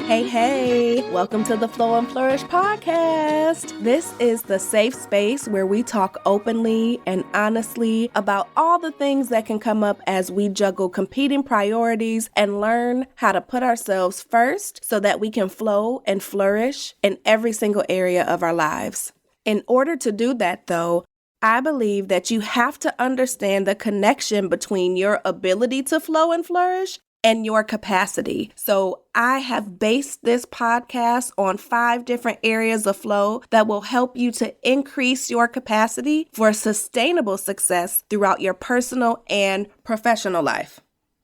Hey, welcome to the Flow and Flourish Podcast. This is the safe space where we talk openly and honestly about all the things that can come up as we juggle competing priorities and learn how to put ourselves first so that we can flow and flourish in every single area of our lives. In order to do that, though, I believe that you have to understand the connection between your ability to flow and flourish and your capacity. So I have based this podcast on 5 different areas of flow that will help you to increase your capacity for sustainable success throughout your personal and professional life.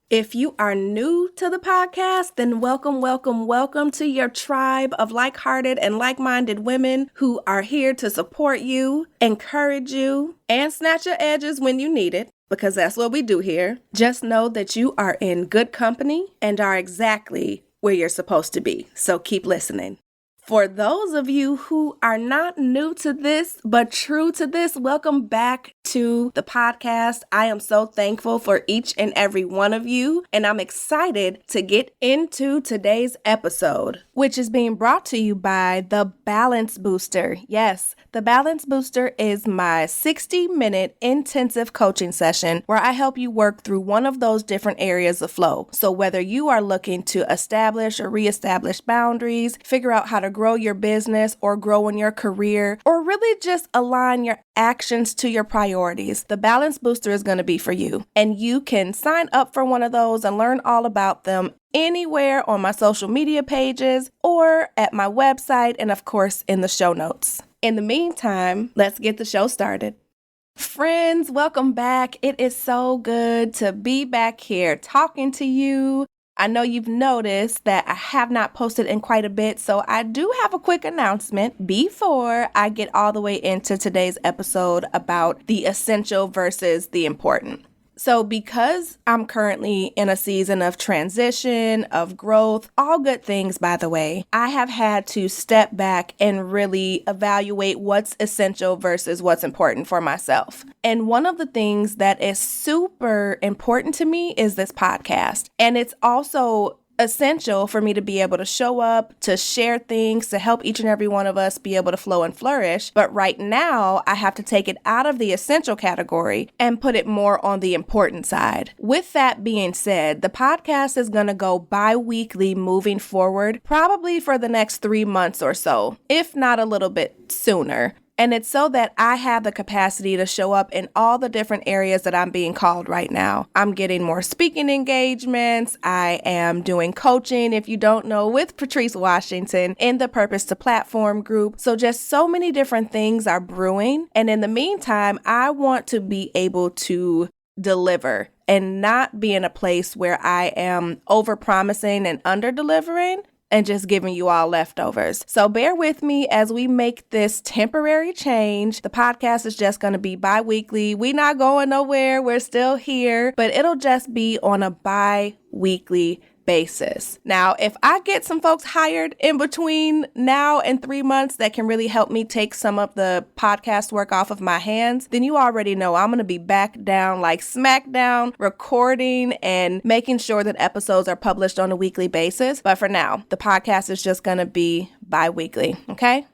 If you are new to the podcast, then welcome to your tribe of like-hearted and like-minded women who are here to support you, encourage you, and snatch your edges when you need it, because that's what we do here. Just know that you are in good company and are exactly where you're supposed to be. So keep listening. For those of you who are not new to this, but true to this, welcome back to the podcast. I am so thankful for each and every one of you, and I'm excited to get into today's episode, which is being brought to you by the Balance Booster. Yes, the Balance Booster is my 60-minute intensive coaching session where I help you work through one of those different areas of flow. So whether you are looking to establish or reestablish boundaries, figure out how to grow your business or grow in your career, or really just align your actions to your priorities, the Balance Booster is going to be for you. And you can sign up for one of those and learn all about them anywhere on my social media pages or at my website, and of course in the show notes. In the meantime, let's get the show started. Friends, welcome back. It is so good to be back here talking to you. I know you've noticed that I have not posted in quite a bit, so I do have a quick announcement before I get all the way into today's episode about the essential versus the important. So because I'm currently in a season of transition, of growth, all good things, by the way, I have had to step back and really evaluate what's essential versus what's important for myself. And one of the things that is super important to me is this podcast. And it's also essential for me to be able to show up, to share things, to help each and every one of us be able to flow and flourish. But right now, I have to take it out of the essential category and put it more on the important side. With that being said, the podcast is going to go bi-weekly moving forward, probably for the next 3 months or so, if not a little bit sooner. And it's so that I have the capacity to show up in all the different areas that I'm being called right now. I'm getting more speaking engagements. I am doing coaching, if you don't know, with Patrice Washington in the Purpose to Platform group. So just so many different things are brewing. And in the meantime, I want to be able to deliver and not be in a place where I am over-promising and under-delivering and just giving you all leftovers. So bear with me as we make this temporary change. The podcast is just going to be bi-weekly. We're not going nowhere. We're still here, but it'll just be on a bi-weekly basis. Now, if I get some folks hired in between now and 3 months that can really help me take some of the podcast work off of my hands, then you already know I'm going to be back down like smackdown, recording and making sure that episodes are published on a weekly basis. But for now, the podcast is just going to be bi-weekly, okay?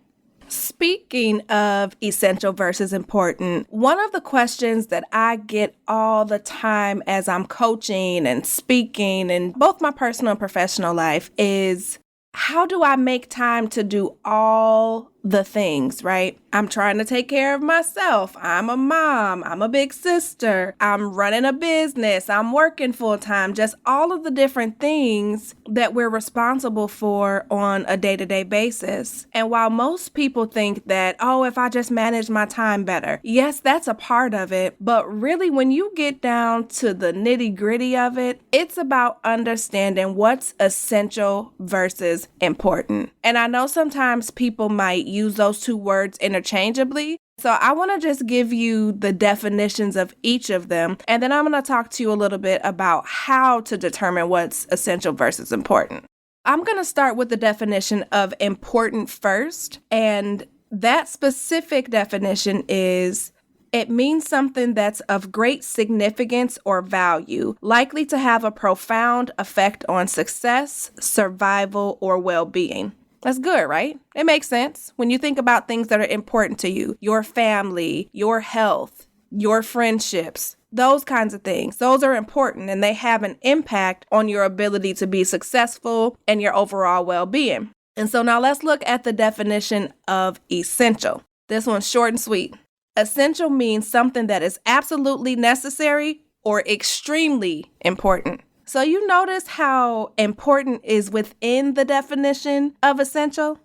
Speaking of essential versus important, one of the questions that I get all the time as I'm coaching and speaking in both my personal and professional life is, how do I make time to do all the things, right? I'm trying to take care of myself. I'm a mom. I'm a big sister. I'm running a business. I'm working full time. Just all of the different things that we're responsible for on a day-to-day basis. And while most people think that, oh, if I just manage my time better, yes, that's a part of it. But really, when you get down to the nitty-gritty of it, it's about understanding what's essential versus important. And I know sometimes people might use those two words interchangeably. So I want to just give you the definitions of each of them. And then I'm going to talk to you a little bit about how to determine what's essential versus important. I'm going to start with the definition of important first. And that specific definition is It means something that's of great significance or value, likely to have a profound effect on success, survival, or well-being. That's good, right? It makes sense when you think about things that are important to you, your family, your health, your friendships, those kinds of things. Those are important and they have an impact on your ability to be successful and your overall well-being. And so now let's look at the definition of essential. This one's short and sweet. Essential means something that is absolutely necessary or extremely important. So you notice how important is within the definition of essential?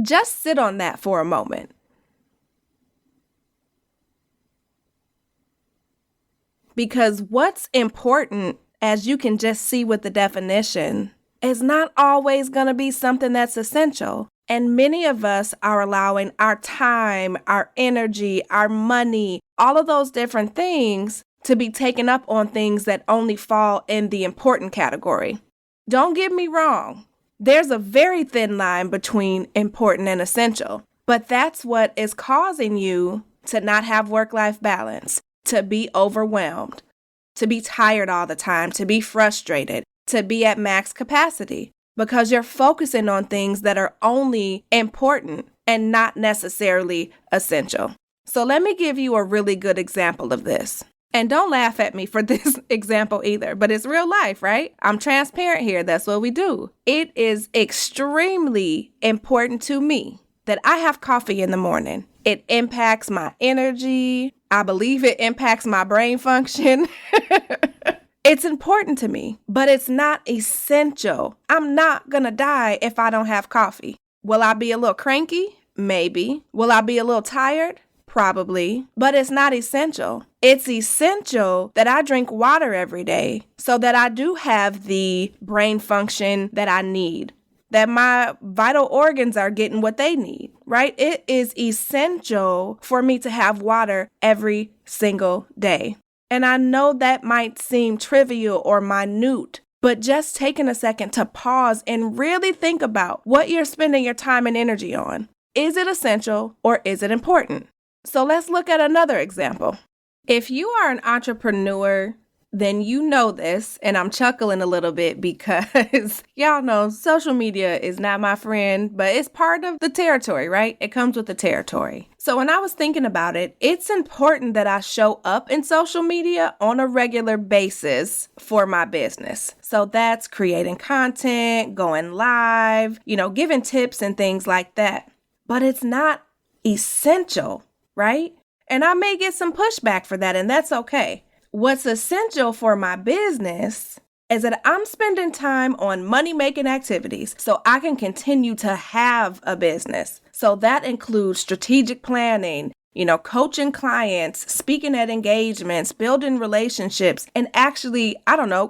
Just sit on that for a moment. Because what's important, as you can just see with the definition, is not always going to be something that's essential. And many of us are allowing our time, our energy, our money, all of those different things to be taken up on things that only fall in the important category. Don't get me wrong. There's a very thin line between important and essential, but that's what is causing you to not have work-life balance, to be overwhelmed, to be tired all the time, to be frustrated, to be at max capacity, because you're focusing on things that are only important and not necessarily essential. So let me give you a really good example of this. And don't laugh at me for this example either, but it's real life, right? I'm transparent here. That's what we do. It is extremely important to me that I have coffee in the morning. It impacts my energy. I believe it impacts my brain function. It's important to me, but it's not essential. I'm not going to die if I don't have coffee. Will I be a little cranky? Maybe. Will I be a little tired? Probably. But it's not essential. It's essential that I drink water every day so that I do have the brain function that I need, that my vital organs are getting what they need, right? It is essential for me to have water every single day. And I know that might seem trivial or minute, but just taking a second to pause and really think about what you're spending your time and energy on. Is it essential or is it important? So let's look at another example. If you are an entrepreneur, then you know this, and I'm chuckling a little bit because y'all know social media is not my friend, but it's part of the territory, right? It comes with the territory. So when I was thinking about it, it's important that I show up in social media on a regular basis for my business. So that's creating content, going live, giving tips and things like that. But it's not essential, right? And I may get some pushback for that, and that's okay. What's essential for my business is that I'm spending time on money-making activities so I can continue to have a business. So that includes strategic planning, coaching clients, speaking at engagements, building relationships, and actually,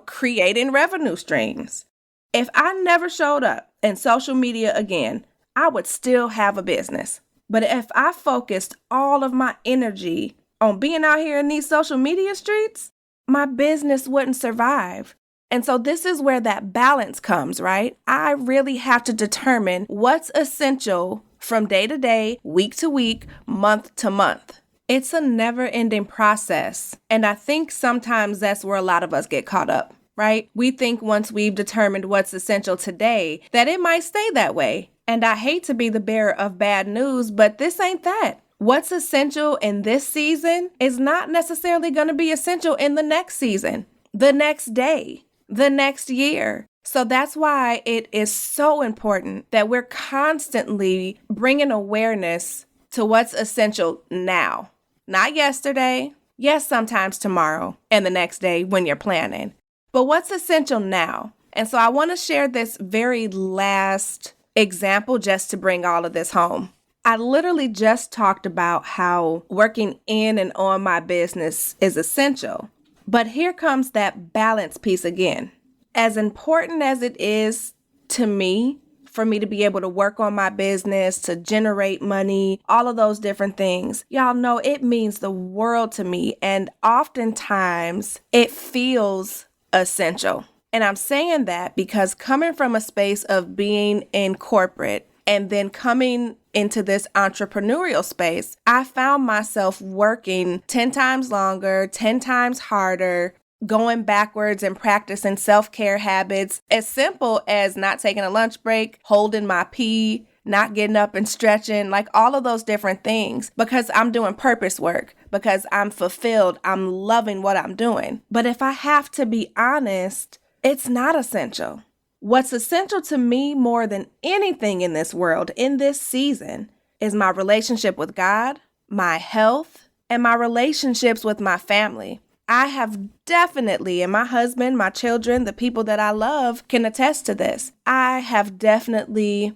creating revenue streams. If I never showed up in social media again, I would still have a business. But if I focused all of my energy on being out here in these social media streets, my business wouldn't survive. And so this is where that balance comes, right? I really have to determine what's essential from day to day, week to week, month to month. It's a never-ending process. And I think sometimes that's where a lot of us get caught up, right? We think once we've determined what's essential today, that it might stay that way. And I hate to be the bearer of bad news, but this ain't that. What's essential in this season is not necessarily going to be essential in the next season, the next day, the next year. So that's why it is so important that we're constantly bringing awareness to what's essential now, not yesterday. Yes, sometimes tomorrow and the next day when you're planning, but what's essential now. And so I want to share this very last example just to bring all of this home. I literally just talked about how working in and on my business is essential. But here comes that balance piece again. As important as it is to me for me to be able to work on my business, to generate money, all of those different things, y'all know it means the world to me. And oftentimes it feels essential. And I'm saying that because coming from a space of being in corporate And then coming into this entrepreneurial space, I found myself working 10 times longer, 10 times harder, going backwards and practicing self-care habits as simple as not taking a lunch break, holding my pee, not getting up and stretching, like all of those different things, because I'm doing purpose work, because I'm fulfilled, I'm loving what I'm doing. But if I have to be honest, it's not essential. What's essential to me more than anything in this world, in this season, is my relationship with God, my health, and my relationships with my family. I have definitely, and my husband, my children, the people that I love can attest to this. I have definitely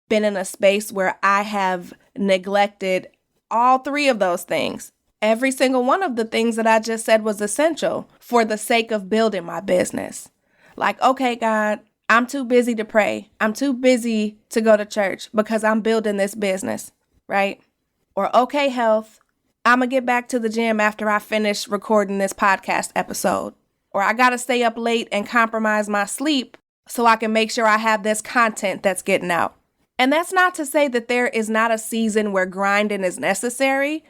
been in a space where I have neglected all three of those things. Every single one of the things that I just said was essential for the sake of building my business. Like, okay, God, I'm too busy to pray. I'm too busy to go to church because I'm building this business, right? Or, okay, health, I'm going to get back to the gym after I finish recording this podcast episode. Or I got to stay up late and compromise my sleep so I can make sure I have this content that's getting out. And that's not to say that there is not a season where grinding is necessary,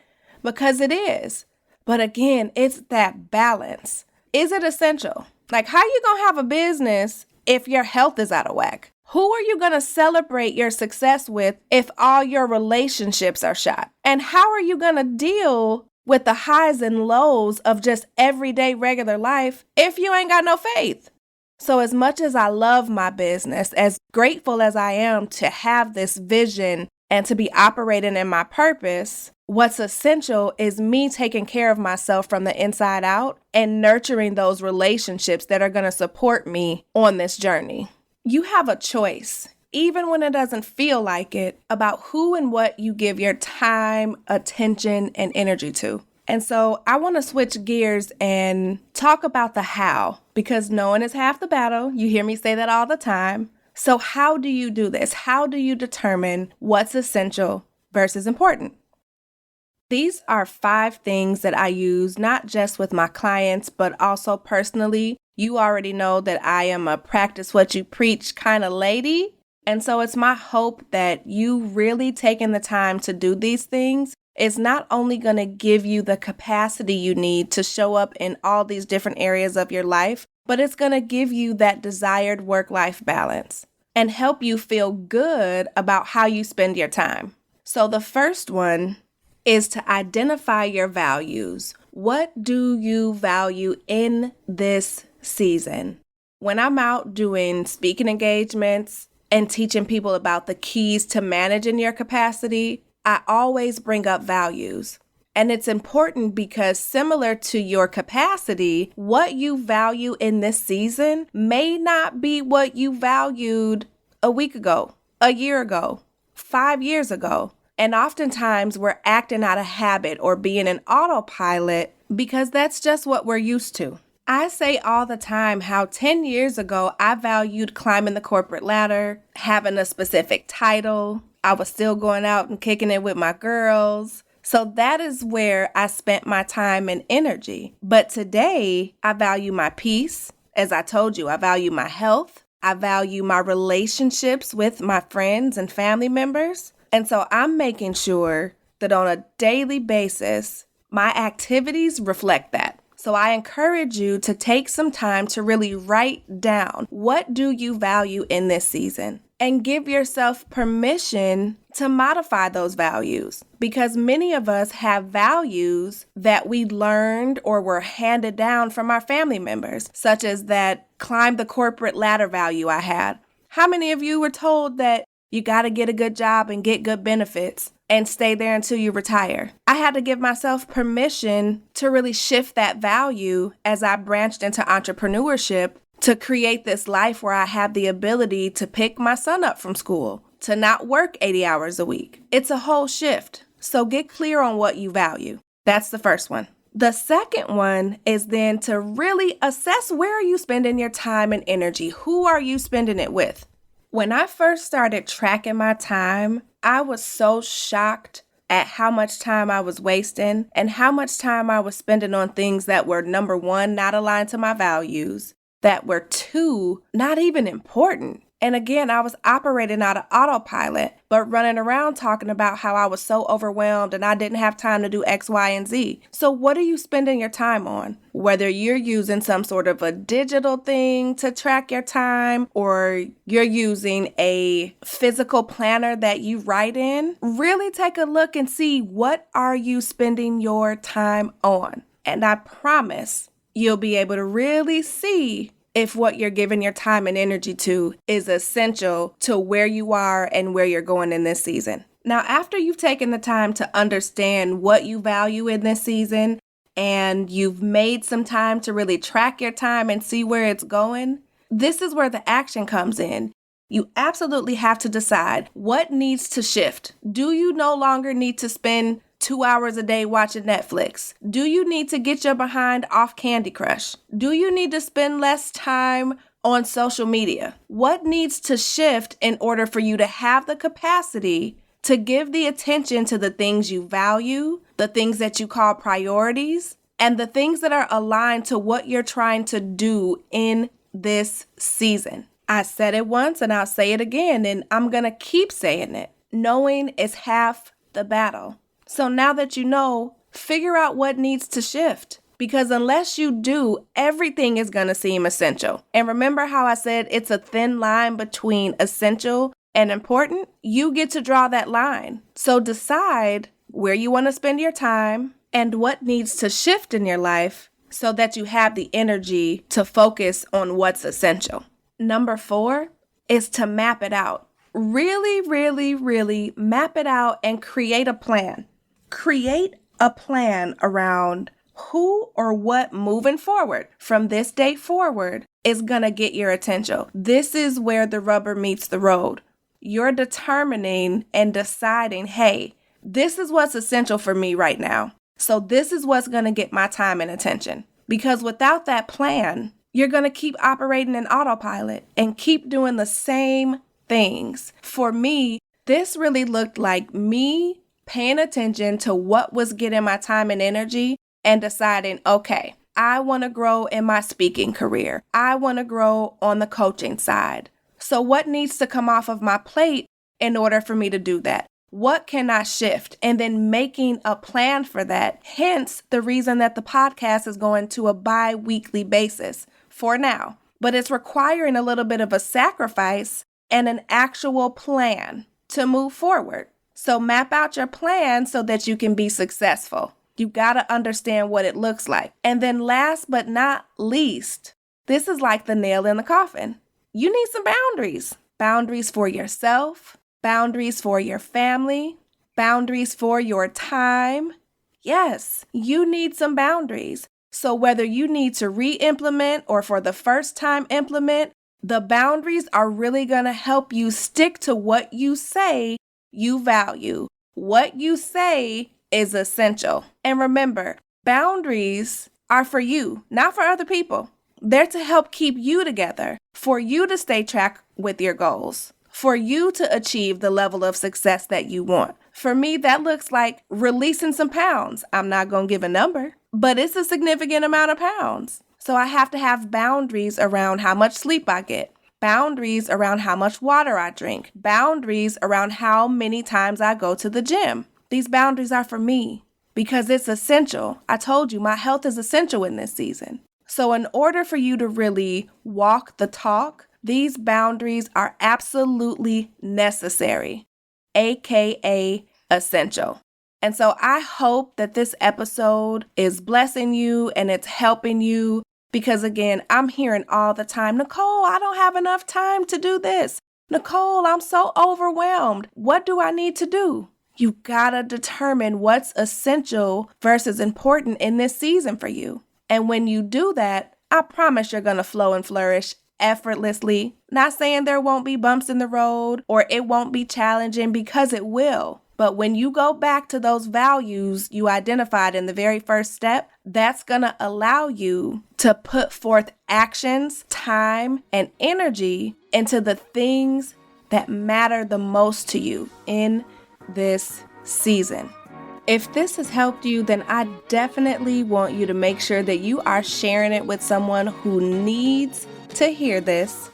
because it is. But again, it's that balance. Is it essential? Like, how you going to have a business if your health is out of whack? Who are you going to celebrate your success with if all your relationships are shot? And how are you going to deal with the highs and lows of just everyday regular life if you ain't got no faith? So as much as I love my business, as grateful as I am to have this vision and to be operating in my purpose, what's essential is me taking care of myself from the inside out and nurturing those relationships that are going to support me on this journey. You have a choice, even when it doesn't feel like it, about who and what you give your time, attention, and energy to. And so I want to switch gears and talk about the how, because knowing is half the battle. You hear me say that all the time. So how do you do this? How do you determine what's essential versus important? These are 5 things that I use not just with my clients, but also personally. You already know that I am a practice what you preach kind of lady. And so it's my hope that you really taking the time to do these things is not only going to give you the capacity you need to show up in all these different areas of your life, but it's going to give you that desired work-life balance and help you feel good about how you spend your time. So the first one is to identify your values. What do you value in this season? When I'm out doing speaking engagements and teaching people about the keys to managing your capacity, I always bring up values. And it's important because similar to your capacity, what you value in this season may not be what you valued a week ago, a year ago, 5 years ago. And oftentimes we're acting out of habit or being an autopilot because that's just what we're used to. I say all the time how 10 years ago, I valued climbing the corporate ladder, having a specific title. I was still going out and kicking it with my girls. So that is where I spent my time and energy. But today, I value my peace. As I told you, I value my health. I value my relationships with my friends and family members. And so I'm making sure that on a daily basis, my activities reflect that. So I encourage you to take some time to really write down, what do you value in this season? And give yourself permission to modify those values, because many of us have values that we learned or were handed down from our family members, such as that climb the corporate ladder value I had. How many of you were told that you got to get a good job and get good benefits and stay there until you retire? I had to give myself permission to really shift that value as I branched into entrepreneurship, to create this life where I have the ability to pick my son up from school, to not work 80 hours a week. It's a whole shift. So get clear on what you value. That's the first one. The second one is then to really assess, where are you spending your time and energy? Who are you spending it with? When I first started tracking my time, I was so shocked at how much time I was wasting and how much time I was spending on things that were, number one, not aligned to my values, that were 2, not even important. And again, I was operating out of autopilot, but running around talking about how I was so overwhelmed and I didn't have time to do X, Y, and Z. So what are you spending your time on? Whether you're using some sort of a digital thing to track your time or you're using a physical planner that you write in, really take a look and see what are you spending your time on. And I promise you'll be able to really see if what you're giving your time and energy to is essential to where you are and where you're going in this season. Now, after you've taken the time to understand what you value in this season and you've made some time to really track your time and see where it's going, this is where the action comes in. You absolutely have to decide what needs to shift. Do you no longer need to spend 2 hours a day watching Netflix? Do you need to get your behind off Candy Crush? Do you need to spend less time on social media? What needs to shift in order for you to have the capacity to give the attention to the things you value, the things that you call priorities, and the things that are aligned to what you're trying to do in this season? I said it once and I'll say it again, and I'm going to keep saying it. Knowing is half the battle. So now that you know, figure out what needs to shift. Because unless you do, everything is going to seem essential. And remember how I said it's a thin line between essential and important? You get to draw that line. So decide where you want to spend your time and what needs to shift in your life so that you have the energy to focus on what's essential. Number 4 is to map it out. Really, really, really map it out and create a plan. Create a plan around who or what moving forward from this day forward is going to get your attention. This is where the rubber meets the road. You're determining and deciding, hey, this is what's essential for me right now. So this is what's going to get my time and attention. Because without that plan, you're going to keep operating in autopilot and keep doing the same things. For me, this really looked like me paying attention to what was getting my time and energy and deciding, okay, I want to grow in my speaking career. I want to grow on the coaching side. So what needs to come off of my plate in order for me to do that? What can I shift? And then making a plan for that. Hence the reason that the podcast is going to a bi-weekly basis for now. But it's requiring a little bit of a sacrifice and an actual plan to move forward. So map out your plan so that you can be successful. You got to understand what it looks like. And then last but not least, this is like the nail in the coffin. You need some boundaries. Boundaries for yourself, boundaries for your family, boundaries for your time. Yes, you need some boundaries. So whether you need to re-implement or for the first time implement, the boundaries are really going to help you stick to what you say you value, what you say is essential. And remember, boundaries are for you, not for other people. They're to help keep you together, for you to stay track with your goals, for you to achieve the level of success that you want. For me, that looks like releasing some pounds. I'm not going to give a number, but it's a significant amount of pounds. So I have to have boundaries around how much sleep I get. Boundaries around how much water I drink. Boundaries around how many times I go to the gym. These boundaries are for me because it's essential. I told you my health is essential in this season. So in order for you to really walk the talk, these boundaries are absolutely necessary, aka essential. And so I hope that this episode is blessing you and it's helping you. Because again, I'm hearing all the time, Nicole, I don't have enough time to do this. Nicole, I'm so overwhelmed. What do I need to do? You gotta determine what's essential versus important in this season for you. And when you do that, I promise you're gonna flow and flourish effortlessly. Not saying there won't be bumps in the road or it won't be challenging, because it will. But when you go back to those values you identified in the very first step, that's going to allow you to put forth actions, time, and energy into the things that matter the most to you in this season. If this has helped you, then I definitely want you to make sure that you are sharing it with someone who needs to hear this,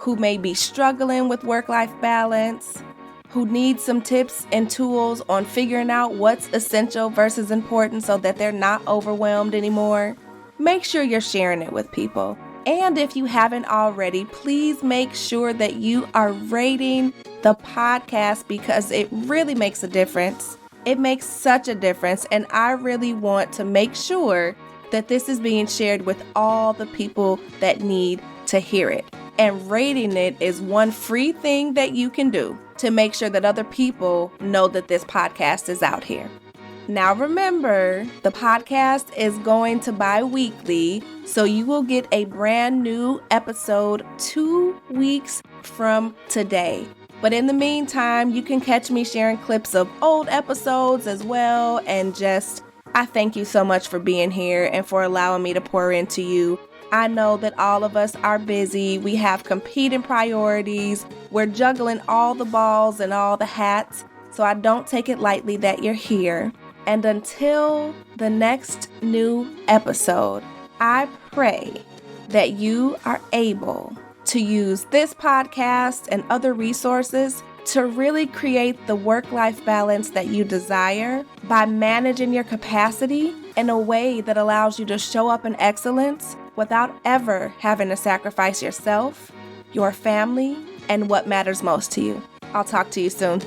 who may be struggling with work-life balance, who need some tips and tools on figuring out what's essential versus important so that they're not overwhelmed anymore, make sure you're sharing it with people. And if you haven't already, please make sure that you are rating the podcast because it really makes a difference. It makes such a difference, and I really want to make sure that this is being shared with all the people that need to hear it. And rating it is one free thing that you can do to make sure that other people know that this podcast is out here. Now remember, the podcast is going to bi-weekly, so you will get a brand new episode 2 weeks from today. But in the meantime, you can catch me sharing clips of old episodes as well. And I thank you so much for being here and for allowing me to pour into you. I know that all of us are busy. We have competing priorities. We're juggling all the balls and all the hats. So I don't take it lightly that you're here. And until the next new episode, I pray that you are able to use this podcast and other resources to really create the work-life balance that you desire by managing your capacity in a way that allows you to show up in excellence without ever having to sacrifice yourself, your family, and what matters most to you. I'll talk to you soon.